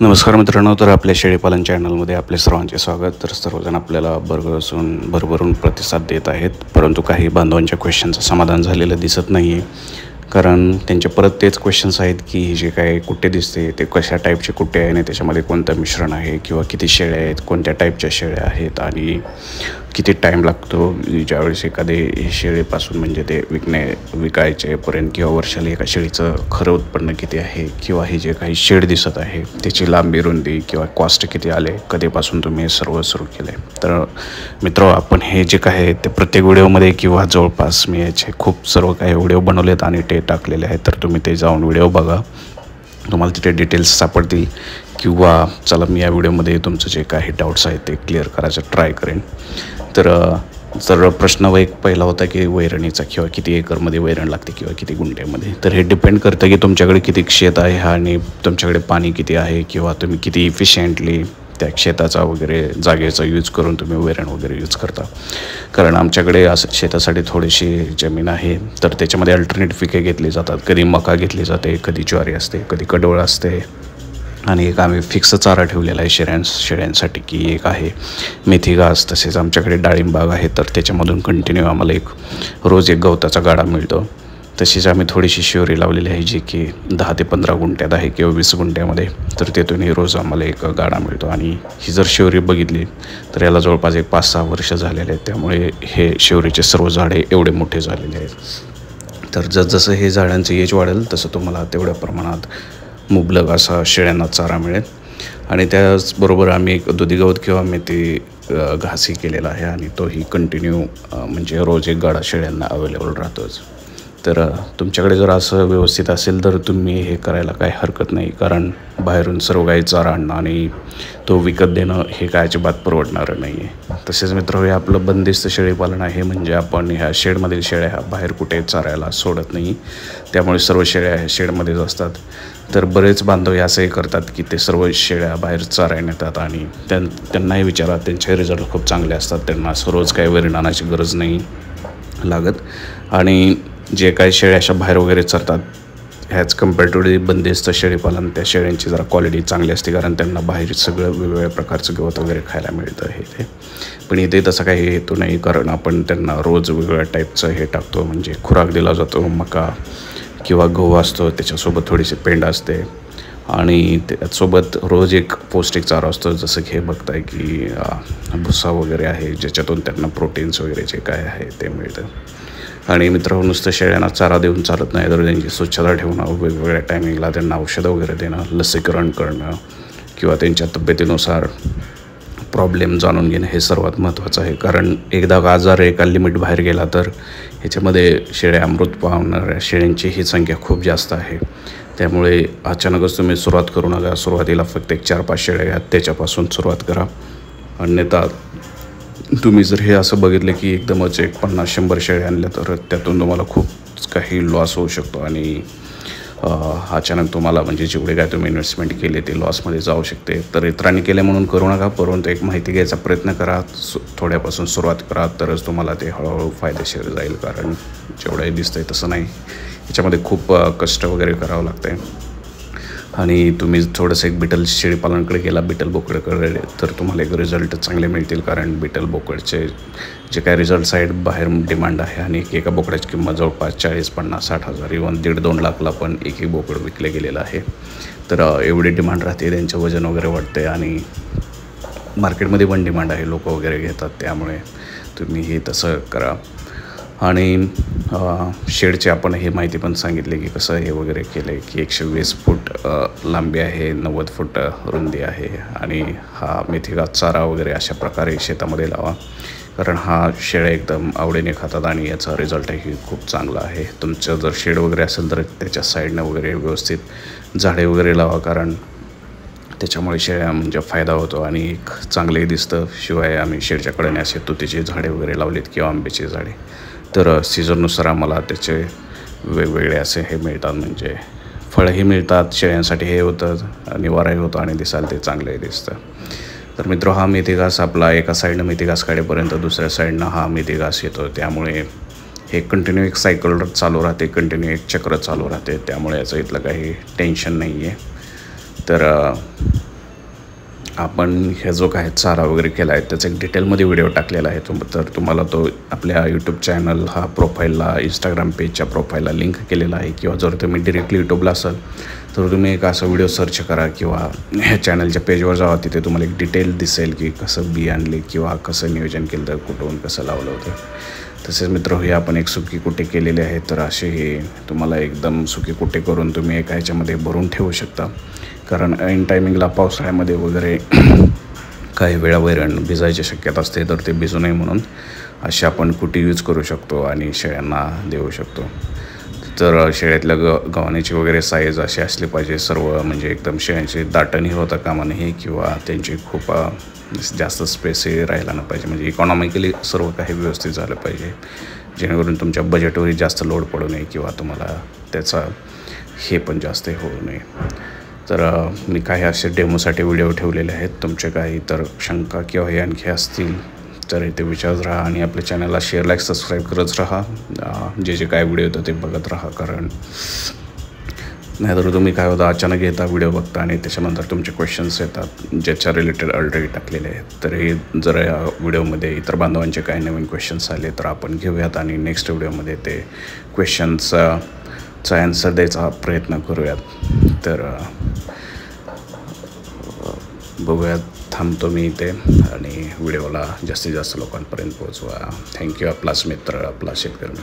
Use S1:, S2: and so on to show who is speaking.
S1: नमस्कार मित्रांनो, तर आपल्या शेळीपालन चॅनलमध्ये आपले सर्वांचे स्वागत. तर सर्वजण आपल्याला भरभरून प्रतिसाद देत आहेत, परंतु काही बांधवांच्या क्वेश्चनचं समाधान झालेलं दिसत नाही आहे. कारण त्यांचे परत तेच क्वेश्चन्स आहेत की जे काय कुट्टे दिसते ते कशा टाईपचे कुट्टे आहे आणि त्याच्यामध्ये कोणतं मिश्रण आहे किंवा किती शेळ्या आहेत, कोणत्या टाईपच्या शेळ्या आहेत आणि किती टाईम लागतो ज्यावेळेस एखादे शेळीपासून म्हणजे ते विकायचेपर्यंत किंवा वर्षाला एका शेळीचं खरं उत्पन्न किती आहे किंवा हे जे काही शेड दिसत आहे त्याची लांबी रुंदी किंवा कॉस्ट किती आले, कधीपासून तुम्ही हे सर्व सुरू केलं आहे. तर मित्र, आपण हे जे काय आहे ते प्रत्येक व्हिडिओमध्ये किंवा जवळपास मी याचे खूप सर्व काही व्हिडिओ बनवलेत आणि ते टाकलेले आहेत. तर तुम्ही ते जाऊन व्हिडिओ बघा, तुम्हाला तिथे डिटेल्स सापडतील. किंवा चला मी या व्हिडिओमध्ये तुमचं जे काही डाऊट्स आहेत ते क्लिअर करायचं ट्राय करेन. तर प्रश्न एक पहिला होता की वैरणीचा किंवा किती एकरमध्ये वैरण लागते किंवा किती गुंठ्यामध्ये. तर हे डिपेंड करतं की तुमच्याकडे किती शेत आहे आणि तुमच्याकडे पाणी किती आहे किंवा तुम्ही किती इफिशियंटली त्या शेताचा वगैरे जागेचा यूज करून तुम्ही वैरण वगैरे यूज करता. कारण आमच्याकडे असं शेतासाठी थोडीशी जमीन आहे, तर त्याच्यामध्ये अल्टरनेट पिके घेतली जातात. कधी मका घेतली जाते, कधी ज्वारी असते, कधी कडवळ असते आणि एक आम्ही फिक्स चारा ठेवलेला आहे शेळ्यांसाठी की एक आहे मेथी घास. तसेच आमच्याकडे डाळिंब बाग आहे, तर त्याच्यामधून कंटिन्यू आम्हाला रोज एक गवताचा गाडा मिळतो. तशीच आम्ही थोडीशी शिवरी लावलेली आहे जी की 10 ते 15 गुंठ्यात आहे किंवा 20 गुंठ्यामध्ये. तर तेथूनही रोज आम्हाला एक गाडा मिळतो आणि ही जर शिवरी बघितली तर याला जवळपास एक 5-6 वर्ष झालेले आहेत. त्यामुळे हे शिवरीचे सर्व झाडे एवढे मोठे झालेले आहेत. तर जसं हे झाडांचं एज वाढेल तसं तुम्हाला तेवढ्या प्रमाणात मुबलक असा शेळ्यांना चारा मिळेल. आणि त्याचबरोबर आम्ही एक दुधी गवत किंवा मेथी घासही केलेला आहे आणि तोही कंटिन्यू म्हणजे रोज एक गाडा शेळ्यांना अवेलेबल राहतोच. तर तुमच्याकडे जर असं व्यवस्थित असेल तर तुम्ही हे करायला काही हरकत नाही. कारण बाहेरून सर्व काही चारा आणणं आणि तो विकत देणं हे काय अजिबात परवडणारं नाही आहे. तसेच मित्र, हे आपलं बंदिस्त शेळीपालन आहे, म्हणजे आपण ह्या शेडमधील शेळ्या बाहेर कुठे चारायला सोडत नाही. त्यामुळे सर्व शेळ्या ह्या शेडमध्येच असतात. तर बरेच बांधव हे असंही करतात की ते सर्व शेळ्या बाहेर चारायला नेतात आणि त्यांनाही विचारा, त्यांचे रिझल्ट खूप चांगले असतात. त्यांना असं रोज काही वैरण आणायची गरज नाही लागत. आणि जे काही शेळ्या अशा बाहेर वगैरे चरतात ह्याच कम्पॅरेटिव्हली बंदिस्त शेळीपालन त्या शेळ्यांची जरा क्वालिटी चांगली असते, कारण त्यांना बाहेर सगळं वेगवेगळ्या प्रकारचं गवत वगैरे खायला मिळतं हे ते. पण इथे तसं काही हेतू नाही, कारण आपण त्यांना रोज वेगवेगळ्या टाईपचं हे टाकतो. म्हणजे खुराक दिला जातो, मका किंवा गहू असतो, त्याच्यासोबत थोडीशी पेंड असते आणि त्यासोबत रोज एक पौष्टिक चारा असतो. जसं की हे बघताय की भुसा वगैरे आहे, ज्याच्यातून त्यांना प्रोटीन्स वगैरे जे काय आहे ते मिळतं. आणि मित्रांनो, नुसतं शेळ्यांना चारा देऊन चालत नाही, तर त्यांची स्वच्छता ठेवणं, वेगवेगळ्या टायमिंगला त्यांना औषधं वगैरे देणं, लसीकरण करणं किंवा त्यांच्या तब्येतीनुसार प्रॉब्लेम जाणून घेणं हे सर्वात महत्त्वाचं आहे. कारण एकदा आजार एका लिमिट बाहेर गेला तर ह्याच्यामध्ये शेळ्या मृत पावणाऱ्या शेळ्यांची ही संख्या खूप जास्त आहे. त्यामुळे अचानकच तुम्ही सुरुवात करू नका. सुरुवातीला फक्त एक 4-5 शेळ्या घ्या, त्याच्यापासून सुरुवात करा. अन्यथा तुम्ही जर हे असं बघितलं की एकदमच एक 50-100 शेळ्या आणल्या तर त्यातून तुम्हाला खूप काही लॉस होऊ शकतो आणि अचानक तुम्हाला म्हणजे जेवढे काय तुम्ही इन्व्हेस्टमेंट केली ते लॉसमध्ये जाऊ शकते. तर इतरांनी केले म्हणून करू नका, परंतु एक माहिती घ्यायचा प्रयत्न करा, थोड्यापासून सुरुवात करा, तरच तुम्हाला ते हळूहळू फायदेशीर जाईल. कारण जेवढंही दिसतंय तसं नाही, याच्यामध्ये खूप कष्ट वगैरे करावं लागतं आहे. आणि तुम्ही थोडंसं एक बिटल शेळीपालनाकडे गेला, बिटल बोकडकडे, तर तुम्हाला एक रिझल्ट चांगले मिळतील. कारण बिटल बोकडचे जे काय रिझल्ट्स आहेत बाहेर डिमांड आहे आणि एका बोकडाची किंमत जवळपास 40-50-60 हजार इव्हन 1.5-2 लाखला पण एक बोकड विकले गेलेलं आहे. तर एवढी डिमांड राहते, त्यांचं वजन वगैरे वाढते आणि मार्केटमध्ये पण डिमांड आहे, लोक वगैरे घेतात. त्यामुळे तुम्ही हे तसं करा. आणि शेडची आपण हे माहिती पण सांगितली की कसं हे वगैरे केलं आहे की 120 फूट लांबी आहे, 90 फूट रुंदी आहे आणि हा मेथीघास चारा वगैरे अशा प्रकारे शेतामध्ये लावा. कारण हा शेळ्या एकदम आवडीने खातात आणि याचा रिझल्टही खूप चांगला आहे. तुमचं जर शेड वगैरे असेल तर त्याच्या साईडनं वगैरे व्यवस्थित झाडे वगैरे लावा, कारण त्याच्यामुळे शेळ्या म्हणजे फायदा होतो आणि एक चांगलंही दिसतं. शिवाय आम्ही शेडच्या कडेने असे तुतीची झाडे वगैरे लावलीत किंवा आंब्याची झाडे, तर सीझननुसार आम्हाला त्याचे वेगवेगळे असे हे मिळतात, म्हणजे फळंही मिळतात. शेळ्यांसाठी हे होतं, निवाराही होतं आणि दिसायला ते चांगलंही दिसतं. तर मित्र, हा मेथी घास आपला एका साईडनं मेथी घास काढेपर्यंत दुसऱ्या साईडनं हा मेथी घास येतो. त्यामुळे हे कंटिन्यू एक सायकल चालू राहते, कंटिन्यू एक चक्र चालू राहते. त्यामुळे याचं इथलं काही टेन्शन नाही आहे. तर आपण हे जो काय चारा वगैरे केला आहे त्याचा एक डिटेलमध्ये व्हिडिओ टाकलेला आहे. तर तुम्हाला तो आपल्या यूट्यूब चॅनल हा प्रोफाईलला इंस्टाग्राम पेजच्या प्रोफाईलला लिंक केलेला आहे, किंवा जर तुम्ही डिरेक्टली यूट्यूबला असाल तर तुम्ही एक असा व्हिडिओ सर्च करा किंवा ह्या चॅनलच्या पेजवर जावा. तिथे तुम्हाला एक डिटेल दिसेल की कसं बी आणले किंवा कसं नियोजन केलं, तर कुठून कसं लावलं होतं. तसेच मित्र, हे आपण एक सुकी कुटे केलेले आहे. तर असे हे तुम्हाला एकदम सुकी कुटे करून तुम्ही एका ह्याच्यामध्ये भरून ठेवू शकता. कारण ऐन टायमिंगला पावसाळ्यामध्ये वगैरे काही वेळा वैरण भिजायची शक्यता असते, तर ते भिजू नये म्हणून असे आपण कुटी यूज करू शकतो आणि शेळ्यांना देऊ शकतो. तर शेळ्यातल्या गव्हाणीची वगैरे साईज अशी असली पाहिजे सर्व, म्हणजे एकदम शेळ्यांची दाटणी होता कामा नये किंवा त्यांची खूप जास्त स्पेसही राहिला नाही पाहिजे. म्हणजे इकॉनॉमिकली सर्व काही व्यवस्थित झालं पाहिजे, जेणेकरून तुमच्या बजेटवरही जास्त लोड पडू नये किंवा तुम्हाला त्याचा हे पण जास्त होऊ नये. तर मी काही असे डेमोसाठी व्हिडिओ ठेवलेले आहेत. तुमचे काही तर शंका किंवा हे आणखी असतील तर इथे विचारत राहा आणि आपल्या चॅनलला शेअर, लाईक, सबस्क्राईब करत राहा. जे काय व्हिडिओ येतं ते बघत राहा, कारण नाहीतर तुम्ही काय होतं अचानक येता व्हिडिओ बघता आणि त्याच्यानंतर तुमचे क्वेश्चन्स येतात ज्याच्या रिलेटेड ऑलरेडी टाकलेले आहेत. तर हे जर या व्हिडिओमध्ये इतर बांधवांचे काही नवीन क्वेश्चन्स आले तर आपण घेऊयात आणि नेक्स्ट व्हिडिओमध्ये ते क्वेश्चन्सचा आन्सर द्यायचा प्रयत्न करूयात. तर बघूयात. थांबतो मी इथे आणि व्हिडिओला जास्तीत जास्त लोकांपर्यंत पोहोचवा. थँक्यू. आपलाच मित्र, आपला शेतकरी.